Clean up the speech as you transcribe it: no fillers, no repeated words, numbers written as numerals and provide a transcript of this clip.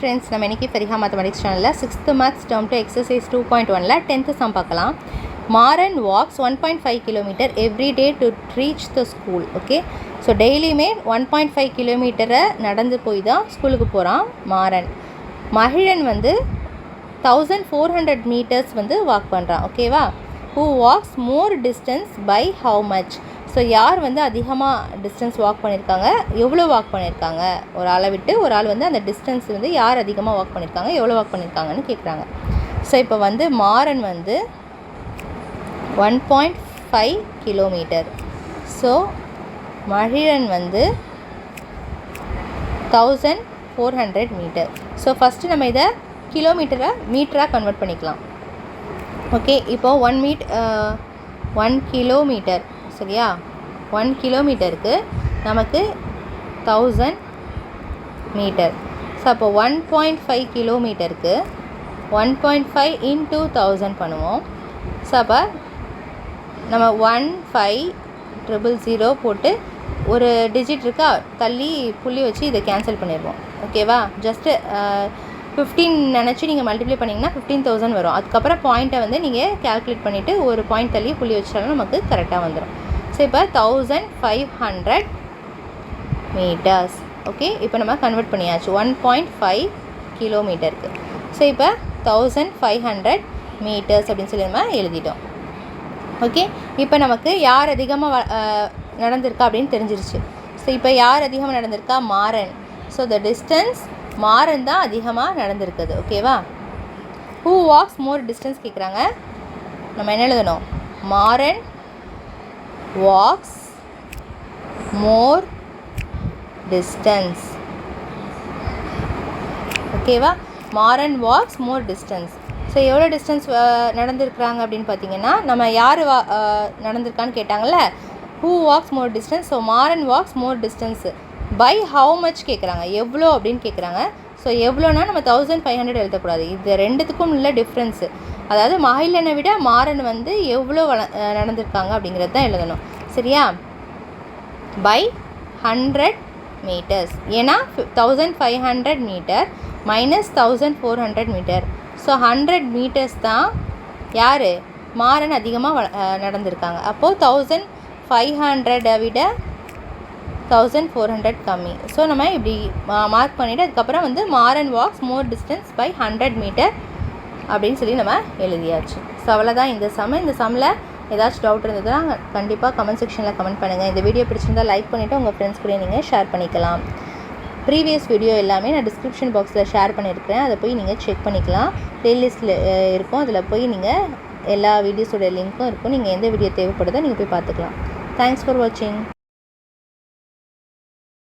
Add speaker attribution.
Speaker 1: Friends, நம்ம இன்னைக்கு Fariha Mathematics channel 6th Maths term 2 exercise 2.1 10th sum பார்க்கலாம். Maran walks 1.5 km every day to reach the school. Okay, so daily May 1.5 km நடந்து போய் தான் ஸ்கூலுக்கு போகிறான் மாறன். மகிழன் வந்து 1400 meters வந்து வாக் பண்ணுறான். ஓகேவா? who walks more distance by how much? So யார் வந்து அதிகமாக டிஸ்டன்ஸ் வாக் பண்ணியிருக்காங்க, எவ்வளோ வாக் பண்ணியிருக்காங்க, ஒரு ஆளை விட்டு ஒரு ஆள் வந்து அந்த டிஸ்டன்ஸ் வந்து யார் அதிகமாக வாக் பண்ணியிருக்காங்க, எவ்வளோ வாக் பண்ணியிருக்காங்கன்னு கேட்குறாங்க. ஸோ இப்போ வந்து மாறன் வந்து 1.5 கிலோமீட்டர், ஸோ மகிழன் வந்து 1400 மீட்டர். ஸோ ஃபஸ்ட்டு நம்ம இதை மீட்டராக கன்வெர்ட் பண்ணிக்கலாம். ஓகே, இப்போது 1 கிலோமீட்டர் சரியா, 1 கிலோமீட்டருக்கு நமக்கு 1000 மீட்டர். ஸோ அப்போ 1.5 கிலோமீட்டருக்கு 1.5 into 1000 பண்ணுவோம். ஸோ அப்போ நம்ம 15000 போட்டு ஒரு டிஜிட் இருக்கா தள்ளி புள்ளி வச்சு இதை கேன்சல் பண்ணிடுவோம். ஓகேவா? ஜஸ்ட்டு 15 நினச்சி நீங்கள் மல்டிப்ளை பண்ணிங்கன்னா 15000 வரும். அதுக்கப்புறம் பாயிண்ட்டை வந்து நீங்கள் கேல்குலேட் பண்ணிவிட்டு ஒரு பாயிண்ட் தள்ளி புள்ளி வச்சாலும் நமக்கு கரெக்டாக வந்துடும். ஸோ இப்போ 1500 மீட்டர்ஸ். ஓகே, இப்போ நம்ம கன்வெர்ட் பண்ணியாச்சு 1.5 கிலோமீட்டருக்கு. ஸோ இப்போ 1500 மீட்டர்ஸ் அப்படின்னு சொல்லி நம்ம எழுதிட்டோம். ஓகே, இப்போ நமக்கு யார் அதிகமாக நடந்திருக்கா அப்படின்னு தெரிஞ்சிருச்சு. ஸோ இப்போ யார் அதிகமாக நடந்திருக்கா? Maran. So the distance Maran தான் அதிகமாக நடந்திருக்குது. ஓகேவா? ஹூ வாக்ஸ் மோர் டிஸ்டன்ஸ் கேட்குறாங்க. நம்ம என்ன எழுதணும்? Maran walks more distance. ஓகேவா? Maran walks more distance. So எவ்வளோ டிஸ்டன்ஸ் நடந்திருக்கிறாங்க அப்படின்னு பார்த்தீங்கன்னா, நம்ம யார் நடந்திருக்கான்னு கேட்டாங்கள்ல, who walks more distance. So Maran walks more distance by how much கேட்குறாங்க, எவ்வளோ அப்படின்னு கேட்குறாங்க. ஸோ எவ்வளோனா நம்ம 1500 எழுதக்கூடாது, இது ரெண்டுத்துக்கும் உள்ள டிஃப்ரென்ஸு. அதாவது மகிழனை விட மாறன் வந்து எவ்வளோ நடந்திருக்காங்க அப்படிங்கிறது தான் எழுதணும். சரியா? By 100 meters. ஏன்னா 1500 மீட்டர் மைனஸ் 1400 மீட்டர். ஸோ 100 மீட்டர்ஸ் தான் யார்? மாறன் அதிகமாக நடந்திருக்காங்க. அப்போது 1500 விட 1400 கம்மி. ஸோ நம்ம இப்படி மார்க் பண்ணிவிட்டு அதுக்கப்புறம் வந்து Maran walks more distance by 100 meter அப்படின்னு சொல்லி நம்ம எழுதியாச்சு. ஸோ அவ்வளோதான் இந்த சம்மில் ஏதாச்சும் டவுட் இருந்ததுன்னா கண்டிப்பாக கமெண்ட் செக்ஷனில் கமெண்ட் பண்ணுங்கள். இந்த வீடியோ பிடிச்சிருந்தால் லைக் பண்ணிவிட்டு உங்கள் ஃப்ரெண்ட்ஸ் கூட நீங்கள் ஷேர் பண்ணிக்கலாம். ப்ரீவியஸ் வீடியோ எல்லாமே நான் டிஸ்கிரிப்ஷன் பாக்ஸில் ஷேர் பண்ணியிருக்கிறேன், அதை போய் நீங்கள் செக் பண்ணிக்கலாம். ப்ளேலிஸ்ட்டில் இருக்கும், அதில் போய் நீங்கள் எல்லா வீடியோஸோட லிங்க்கும் இருக்கும். நீங்கள் எந்த வீடியோ தேவைப்படுதோ நீங்கள் போய் பார்த்துக்கலாம். தேங்க்ஸ் ஃபார் வாட்சிங்.